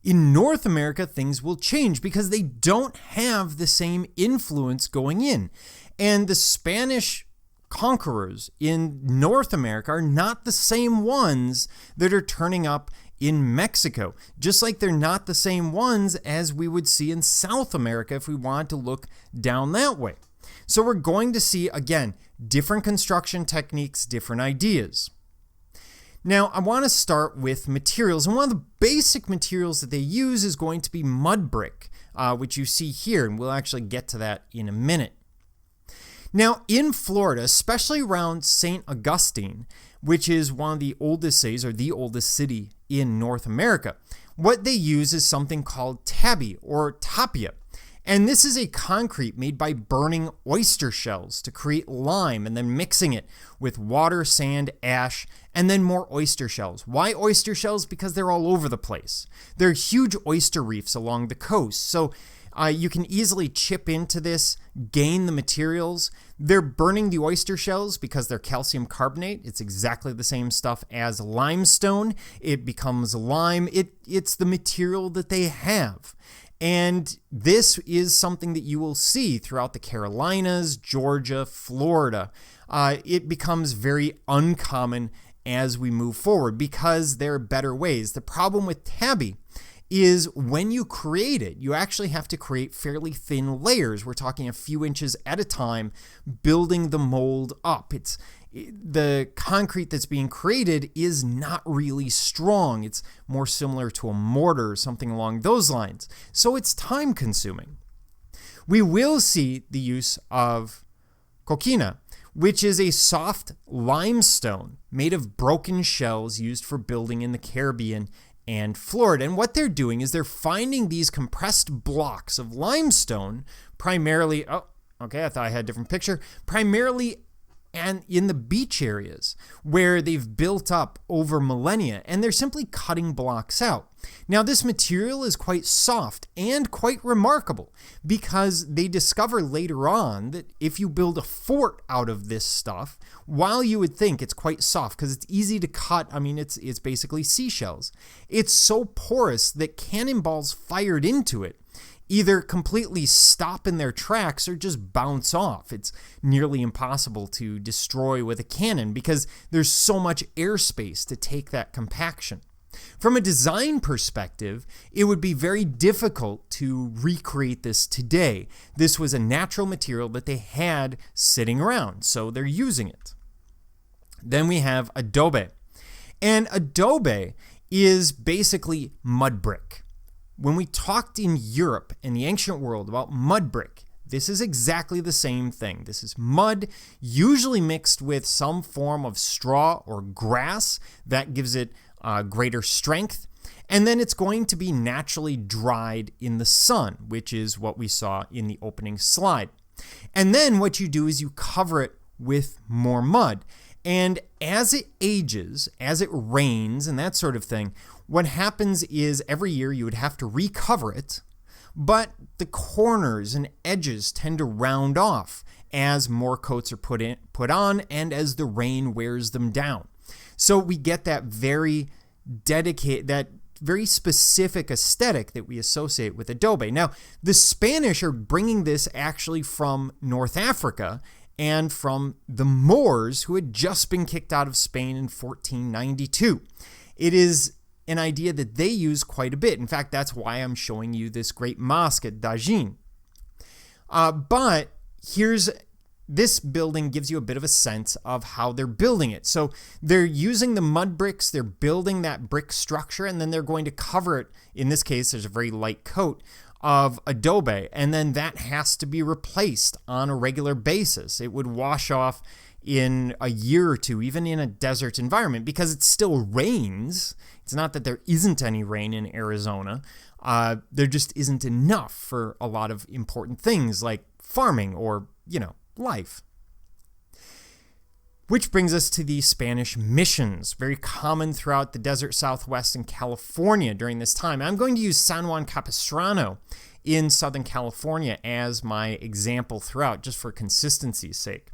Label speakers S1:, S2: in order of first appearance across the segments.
S1: In North America, things will change because they don't have the same influence going in. And the Spanish conquerors in North America are not the same ones that are turning up in Mexico, just like they're not the same ones as we would see in South America if we wanted to look down that way. So we're going to see, again, different construction techniques, different ideas. Now, I want to start with materials, and one of the basic materials that they use is going to be mud brick, which you see here, and we'll actually get to that in a minute. Now, in Florida, especially around St. Augustine, which is one of the oldest cities, or the oldest city in North America, what they use is something called tabby or tapia. And this is a concrete made by burning oyster shells to create lime and then mixing it with water, sand, ash, and then more oyster shells. Why oyster shells? Because they're all over the place. There are huge oyster reefs along the coast, so you can easily chip into this, gain the materials. They're burning the oyster shells because they're calcium carbonate. It's exactly the same stuff as limestone. It becomes lime. It's the material that they have. And this is something that you will see throughout the Carolinas, Georgia, Florida. It becomes very uncommon as we move forward because there are better ways. The problem with tabby is when you create it, you actually have to create fairly thin layers. We're talking a few inches at a time, building the mold up. The concrete that's being created is not really strong. It's more similar to a mortar or something along those lines. So it's time consuming. We will see the use of coquina, which is a soft limestone made of broken shells used for building in the Caribbean and Florida. And what they're doing is they're finding these compressed blocks of limestone, primarily, I thought I had a different picture, primarily and in the beach areas where they've built up over millennia, and they're simply cutting blocks out. Now, this material is quite soft and quite remarkable because they discover later on that if you build a fort out of this stuff, while you would think it's quite soft because it's easy to cut, it's basically seashells, it's so porous that cannonballs fired into it either completely stop in their tracks or just bounce off. It's nearly impossible to destroy with a cannon because there's so much airspace to take that compaction. From a design perspective, it would be very difficult to recreate this today. This was a natural material that they had sitting around, so they're using it. Then we have adobe. And adobe is basically mud brick. When we talked in Europe and the ancient world about mud brick, this is exactly the same thing. This is mud, usually mixed with some form of straw or grass that gives it greater strength. And then it's going to be naturally dried in the sun, which is what we saw in the opening slide. And then what you do is you cover it with more mud. And as it ages, as it rains and that sort of thing, what happens is every year you would have to recover it, but the corners and edges tend to round off as more coats are put on and as the rain wears them down. So we get that very specific aesthetic that we associate with adobe. Now, the Spanish are bringing this actually from North Africa and from the Moors, who had just been kicked out of Spain in 1492. It is an idea that they use quite a bit. In fact, that's why I'm showing you this great mosque at Dajin. But this building gives you a bit of a sense of how they're building it. So they're using the mud bricks, they're building that brick structure, and then they're going to cover it. In this case, there's a very light coat of adobe, and then that has to be replaced on a regular basis. It would wash off in a year or two, even in a desert environment, because it still rains. It's not that there isn't any rain in Arizona. There just isn't enough for a lot of important things like farming or, life. Which brings us to the Spanish missions, very common throughout the desert Southwest and California during this time. I'm going to use San Juan Capistrano in Southern California as my example throughout, just for consistency's sake.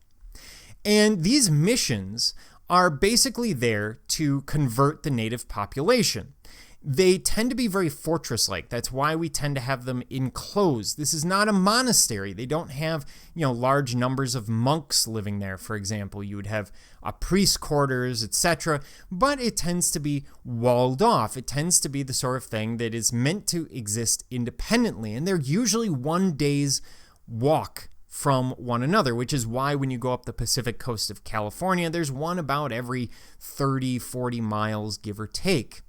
S1: And these missions are basically there to convert the native population. They tend to be very fortress-like. That's why we tend to have them enclosed. This is not a monastery. They don't have, large numbers of monks living there, for example. You would have priest quarters, etc. But it tends to be walled off. It tends to be the sort of thing that is meant to exist independently. And they're usually one day's walk from one another, which is why when you go up the Pacific coast of California, there's one about every 30, 40 miles, give or take.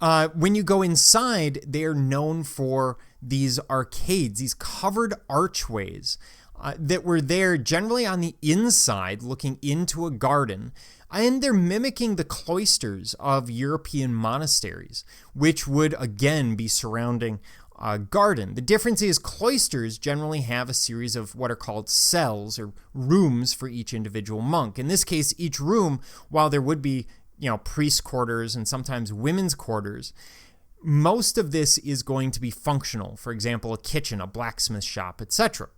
S1: When you go inside, they're known for these arcades, these covered archways that were there generally on the inside looking into a garden. And they're mimicking the cloisters of European monasteries, which would again be surrounding a garden. The difference is cloisters generally have a series of what are called cells or rooms for each individual monk. In this case, each room, while there would be priest quarters and sometimes women's quarters, most of this is going to be functional. For example, a kitchen, a blacksmith shop, etc.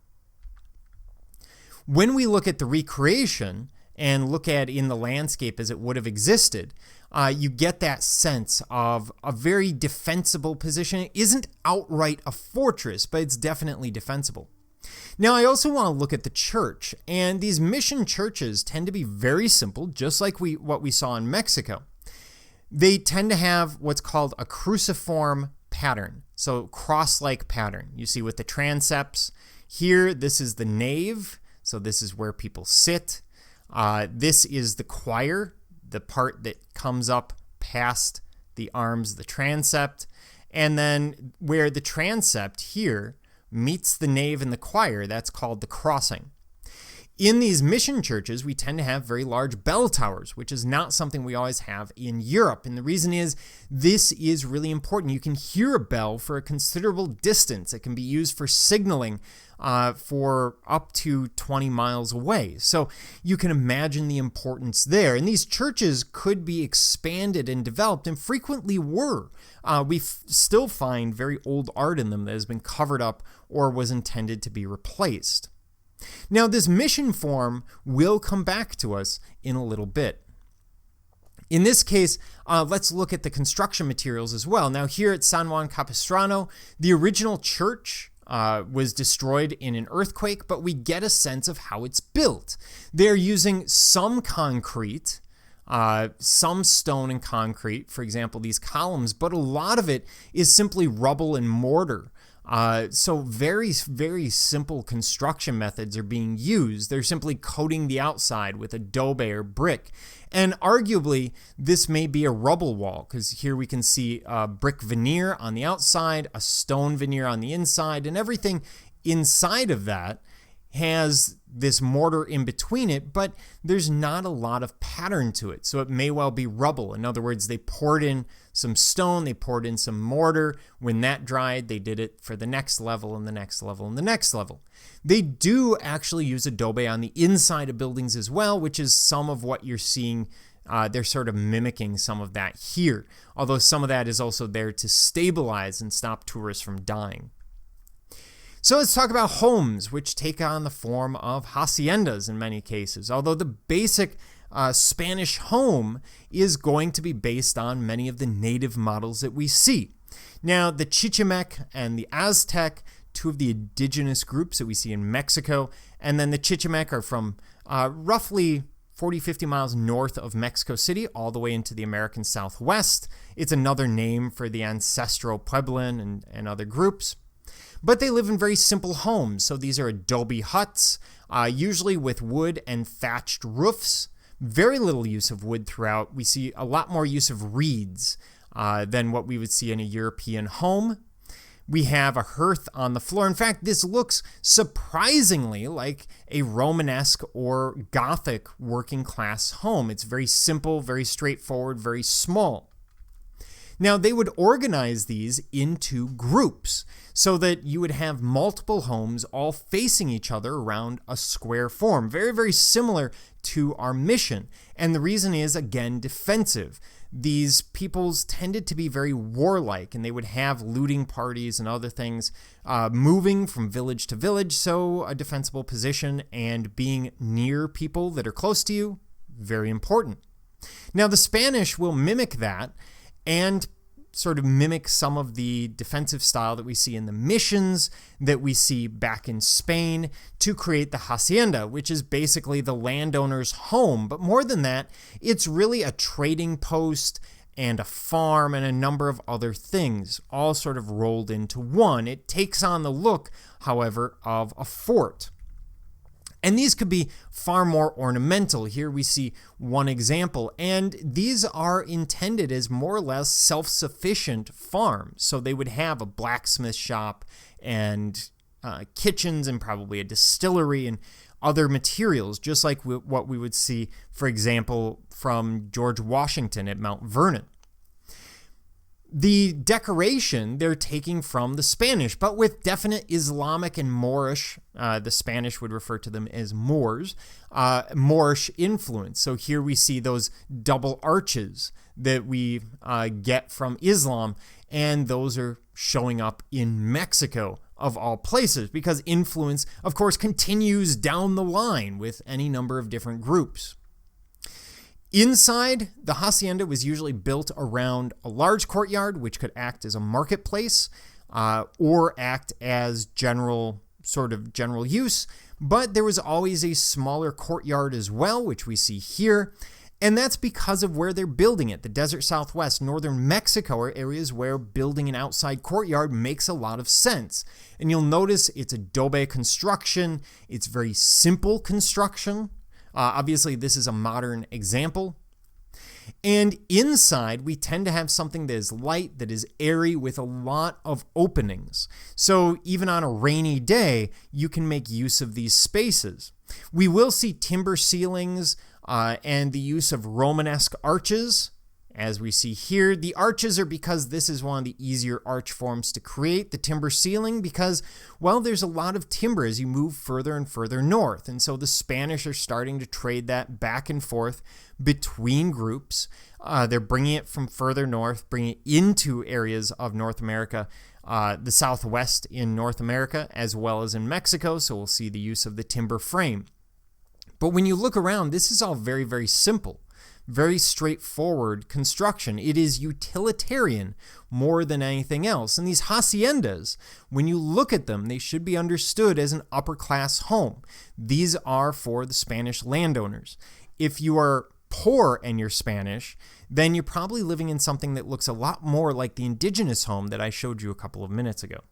S1: When we look at the recreation and look at in the landscape as it would have existed, you get that sense of a very defensible position. It isn't outright a fortress, but it's definitely defensible. Now, I also want to look at the church, and these mission churches tend to be very simple, just like what we saw in Mexico. They tend to have what's called a cruciform pattern, so cross-like pattern. You see with the transepts here, this is the nave, so this is where people sit. This is the choir, the part that comes up past the arms of the transept, and then where the transept here meets the nave and the choir, that's called the crossing. In these mission churches, we tend to have very large bell towers, which is not something we always have in Europe. And the reason is this is really important. You can hear a bell for a considerable distance. It can be used for signaling for up to 20 miles away. So you can imagine the importance there. And these churches could be expanded and developed, and frequently were. We still find very old art in them that has been covered up or was intended to be replaced. Now, this mission form will come back to us in a little bit. In this case, let's look at the construction materials as well. Now, here at San Juan Capistrano, the original church was destroyed in an earthquake, but we get a sense of how it's built. They're using some concrete, some stone and concrete, for example, these columns, but a lot of it is simply rubble and mortar. So very, very simple construction methods are being used. They're simply coating the outside with adobe or brick. And arguably, this may be a rubble wall, because here we can see a brick veneer on the outside, a stone veneer on the inside, and everything inside of that has this mortar in between it, but there's not a lot of pattern to it. So it may well be rubble. In other words, they poured in some stone, they poured in some mortar. When that dried, they did it for the next level and the next level and the next level. They do actually use adobe on the inside of buildings as well, which is some of what you're seeing. They're sort of mimicking some of that here, although some of that is also there to stabilize and stop tourists from dying. So let's talk about homes, which take on the form of haciendas in many cases, although the basic Spanish home is going to be based on many of the native models that we see. Now, the Chichimec and the Aztec, two of the indigenous groups that we see in Mexico, and then the Chichimec are from roughly 40, 50 miles north of Mexico City, all the way into the American Southwest. It's another name for the ancestral Pueblan and other groups. But they live in very simple homes. So these are adobe huts, usually with wood and thatched roofs. Very little use of wood throughout. We see a lot more use of reeds than what we would see in a European home. We have a hearth on the floor. In fact, this looks surprisingly like a Romanesque or Gothic working class home. It's very simple, very straightforward, very small. Now, they would organize these into groups so that you would have multiple homes all facing each other around a square form. Very, very similar to our mission. And the reason is, again, defensive. These peoples tended to be very warlike, and they would have looting parties and other things moving from village to village. So a defensible position and being near people that are close to you, very important. Now, the Spanish will mimic that and sort of mimic some of the defensive style that we see in the missions that we see back in Spain to create the hacienda, which is basically the landowner's home. But more than that, it's really a trading post and a farm and a number of other things, all sort of rolled into one. It takes on the look, however, of a fort. And these could be far more ornamental. Here we see one example, and these are intended as more or less self-sufficient farms. So they would have a blacksmith shop and kitchens and probably a distillery and other materials, just like what we would see, for example, from George Washington at Mount Vernon. The decoration they're taking from the Spanish, but with definite Islamic and Moorish, the Spanish would refer to them as Moors, Moorish influence. So here we see those double arches that we get from Islam, and those are showing up in Mexico, of all places, because influence, of course, continues down the line with any number of different groups. Inside, the hacienda was usually built around a large courtyard, which could act as a marketplace or act as general use. But there was always a smaller courtyard as well, which we see here. And that's because of where they're building it. The desert Southwest, northern Mexico are areas where building an outside courtyard makes a lot of sense. And you'll notice it's adobe construction. It's very simple construction. Obviously, this is a modern example. And inside, we tend to have something that is light, that is airy, with a lot of openings. So even on a rainy day, you can make use of these spaces. We will see timber ceilings and the use of Romanesque arches. As we see here, the arches are because this is one of the easier arch forms to create, the timber ceiling, because, well, there's a lot of timber as you move further and further north. And so the Spanish are starting to trade that back and forth between groups. They're bringing it from further north, bringing it into areas of North America, the Southwest in North America, as well as in Mexico. So we'll see the use of the timber frame. But when you look around, this is all very, very simple. Very straightforward construction. It is utilitarian more than anything else. And these haciendas, when you look at them, they should be understood as an upper class home. These are for the Spanish landowners. If you are poor and you're Spanish, then you're probably living in something that looks a lot more like the indigenous home that I showed you a couple of minutes ago.